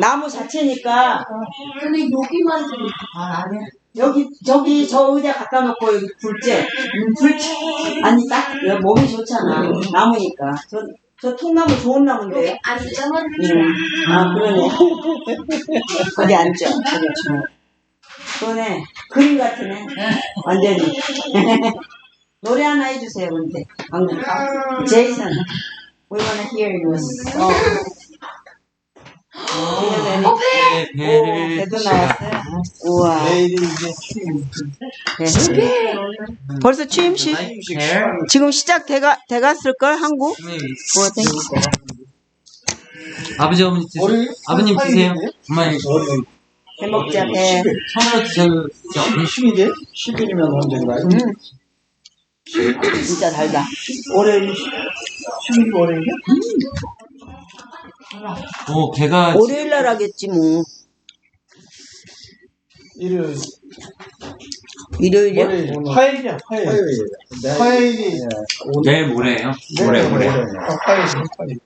나무 자체니까. 근데 여기만 좀. 아니야. 저기 저 의자 갖다 놓고 여기 둘째. 아니 딱 몸이 좋잖아. 나무니까. 저 통나무 좋은 나무인데. 앉으면. 그러네. 거기 앉아. 그러네. 그림 같으네. 완전히. 노래 하나 해주세요, 근데. 방금. 제이슨. We wanna hear you. 배도 나왔어요. 우와. 내일이 이제 취임. 네. 벌써 취임식? 지금 시작 돼갔을걸, 한국? 땡큐. 아버지, 어머니 드세요. 아버님 드세요. 엄마님. 배 먹자, 배. 처음으로 드세요. 10일이지? 10일이면 언제인가? 진짜 달다. 올해 10일 월요일이야? 배가. 월요일 날 하겠지, 뭐. 일요일. 일요일이요? 화요일이야, 화요일. 화요일이. 내일 모레예요. 모레. 화요일.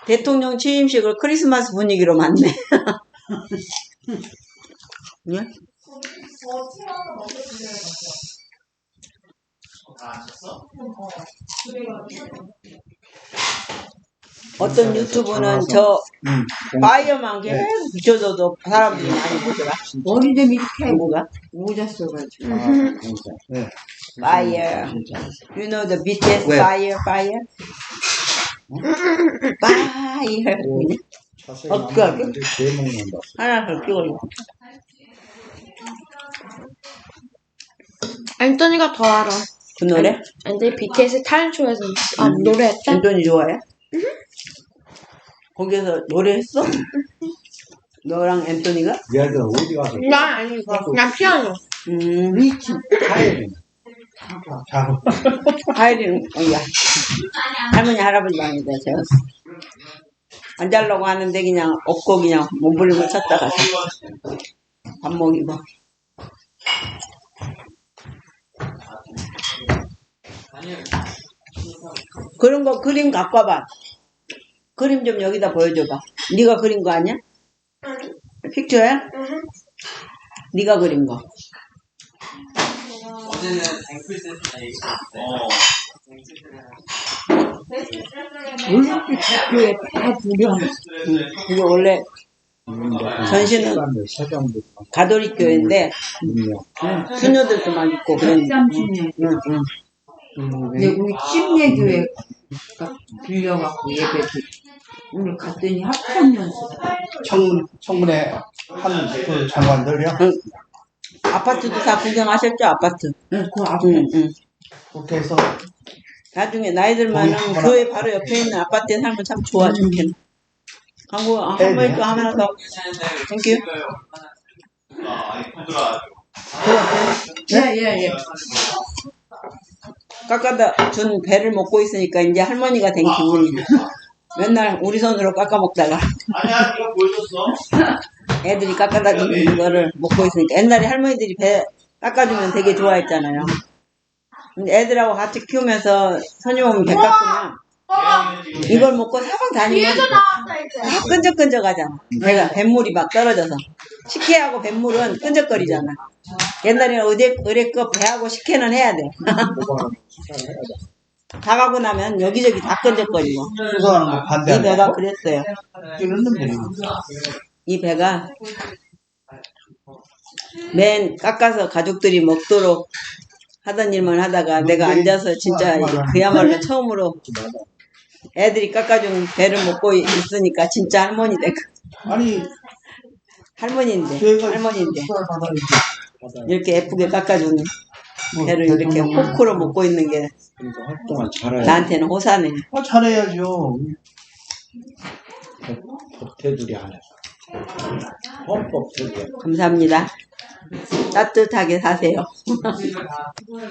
대통령 취임식을 크리스마스 분위기로 만네. 예? 어떤 유튜브는 저 파이어만 계속 비춰줘도 사람들이 많이 보더라. 머리도 밑에 누구가? 모자 써가지고. Fire. You know the BTS fire? Fire. 어떻게 하나 더 끼워줘. 앤토니가 더 알아. 그 노래? 앤토니 BTS 탤런트쇼에서 노래했다. 앤토니 좋아해? 거기서 노래했어? 너랑 앤토니가? 얘들 어디 가서? 나 아니고 그냥 피아노. 위치. 화요일. 자. 하이리는 야 할머니 할아버지 방에다 제가 안 자려고 하는데 그냥 없고 그냥 몸부림을 쳤다가 밥 먹이고. 그런 거 그림 갖고 와봐. 그림 좀 여기다 보여줘봐. 네가 그린 거 아니야? 픽처야? 네가 그린 거. 어제는 앵클 세트 교회 다 두려. 그게 원래 전시는 가톨릭 교회인데 수녀들도 많이 있고 그런. 근데 우리 침례 교회 빌려갖고 예배 오늘 갔더니 합창연수. 청문회 한 그 장관들이요? 아파트도 다 구경하셨죠? 아파트. 네, 그 앞에. 국회에서 나중에 나이 들면은 교회 바로 옆에 있는 아파트에 살면 참 좋아 좋겠네. 한국 할머니 또 하나 더. 땡큐. 예. 깎아다 준 배를 먹고 있으니까 이제 할머니가 된 기분이네. 맨날 우리 손으로 깎아 먹다가 아니야, 이거 보여줬어. 애들이 깎아다 주는 거를 먹고 있으니까 옛날에 할머니들이 배 깎아주면 되게 좋아했잖아요. 근데 애들하고 같이 키우면서 선임오면 배 깎으면 이걸 먹고 사방 다니면 다 끈적끈적하잖아. 배가 뱃물이 막 떨어져서 식혜하고 뱃물은 끈적거리잖아. 옛날에는 의뢰껏 배하고 식혜는 해야 돼. 다 가고 나면 여기저기 다 끈적거리고. 수사하는 거 반대. 이 배가 그랬어요. 뛰는 놈들이. 이 배가 맨 깎아서 가족들이 먹도록 하던 일만 하다가 내가 앉아서 진짜 그야말로 처음으로 애들이 깎아준 배를 먹고 있으니까 진짜 할머니 되고. 아니 할머니인데 할머니인데 받아야지. 이렇게 예쁘게 깎아주는 배를 이렇게 포크로 먹고 있는 게 활동을 잘해야. 나한테는 호사네. 잘해야죠. 법태들이 안 해. 헌법들이. 감사합니다. 따뜻하게 사세요.